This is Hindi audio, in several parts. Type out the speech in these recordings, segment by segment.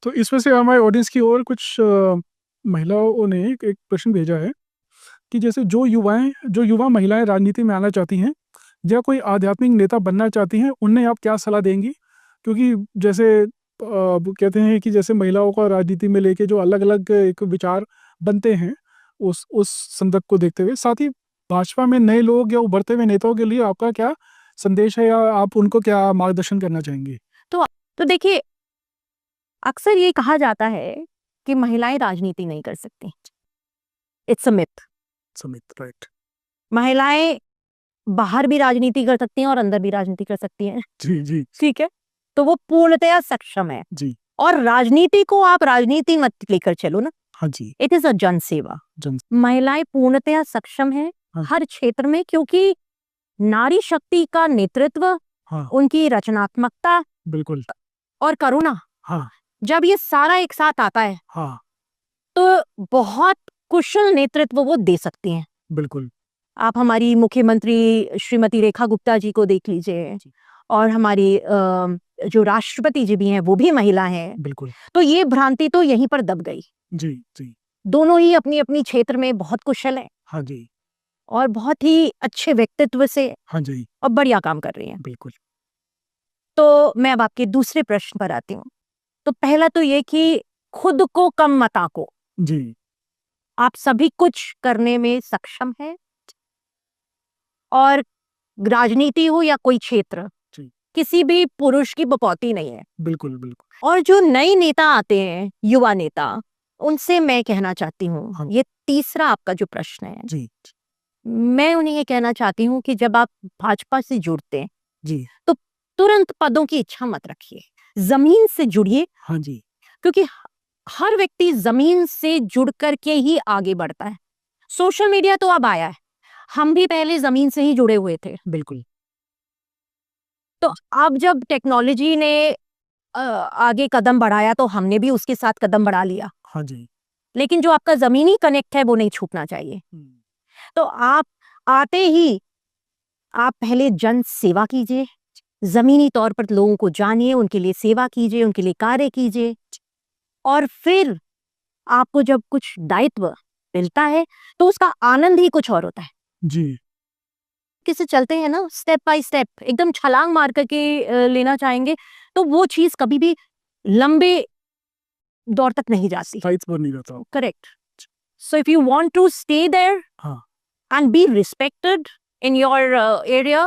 तो इसमें से हमारे ऑडियंस की और कुछ महिलाओं ने एक प्रश्न भेजा है कि जैसे जो युवा महिलाएं राजनीति में आना चाहती हैं या कोई आध्यात्मिक नेता बनना चाहती हैं, उन्हें आप क्या सलाह देंगी? क्योंकि जैसे वो कहते हैं कि जैसे महिलाओं का राजनीति में लेके जो अलग अलग एक विचार बनते हैं, उस संदर्भ को देखते हुए, साथ ही भाजपा में नए लोग या उभरते हुए नेताओं के लिए आपका क्या संदेश है, या आप उनको क्या मार्गदर्शन करना चाहेंगे? तो देखिए, अक्सर ये कहा जाता है कि महिलाएं राजनीति नहीं कर सकती। It's a myth. राइट। महिलाएं बाहर भी राजनीति कर सकती हैं और अंदर भी राजनीति कर सकती हैं। जी जी ठीक है, तो वो पूर्णतया सक्षम है। जी। और राजनीति को आप राजनीति मत लेकर चलो ना, हाँ जी। इट इज अ जनसेवा। महिलाएं पूर्णतया सक्षम है हाँ। हर क्षेत्र में, क्योंकि नारी शक्ति का नेतृत्व, हाँ उनकी रचनात्मकता बिल्कुल। और करुणा, हाँ जब ये सारा एक साथ आता है हाँ तो बहुत कुशल नेतृत्व वो दे सकती हैं। बिल्कुल। आप हमारी मुख्यमंत्री श्रीमती रेखा गुप्ता जी को देख लीजिए, और हमारी जो राष्ट्रपति जी भी हैं वो भी महिला हैं। बिल्कुल। तो ये भ्रांति तो यहीं पर दब गई। जी जी। दोनों ही अपनी अपनी क्षेत्र में बहुत कुशल हैं हाँ जी। और बहुत ही अच्छे व्यक्तित्व से हाँ जी। और बढ़िया काम कर रही हैं। बिल्कुल। तो मैं अब आपके दूसरे प्रश्न पर आती हूँ। तो पहला तो ये कि खुद को कम मत आंको। जी। आप सभी कुछ करने में सक्षम हैं, और राजनीति हो या कोई क्षेत्र, किसी भी पुरुष की बपौती नहीं है। बिल्कुल बिल्कुल। और जो नए नेता आते हैं, युवा नेता, उनसे मैं कहना चाहती हूँ, हाँ। ये तीसरा आपका जो प्रश्न है, जी मैं उन्हें ये कहना चाहती हूँ कि जब आप भाजपा से जुड़ते हैं जी। तो तुरंत पदों की इच्छा मत रखिए, जमीन से जुड़िए। हाँ जी। क्योंकि हर व्यक्ति जमीन से जुड़ करके ही आगे बढ़ता है। सोशल मीडिया तो अब आया है, हम भी पहले जमीन से ही जुड़े हुए थे। बिल्कुल। तो अब जब टेक्नोलॉजी ने आगे कदम बढ़ाया तो हमने भी उसके साथ कदम बढ़ा लिया। हाँ जी। लेकिन जो आपका जमीनी कनेक्ट है वो नहीं छूटना चाहिए। तो आप आते ही आप पहले जन सेवा कीजिए, जमीनी तौर पर लोगों को जानिए, उनके लिए सेवा कीजिए, उनके लिए कार्य कीजिए, और फिर आपको जब कुछ दायित्व मिलता है तो उसका आनंद ही कुछ और होता है जी। किसे चलते हैं ना, स्टेप बाय स्टेप, एकदम छलांग मार करके लेना चाहेंगे तो वो चीज कभी भी लंबे दौर तक नहीं जाती। नहीं रहता। Correct. So if you want to stay there हाँ। and be respected in your area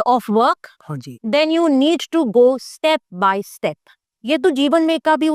of work, हाँ जी। then you need to go step by step. ये तो जीवन में का भी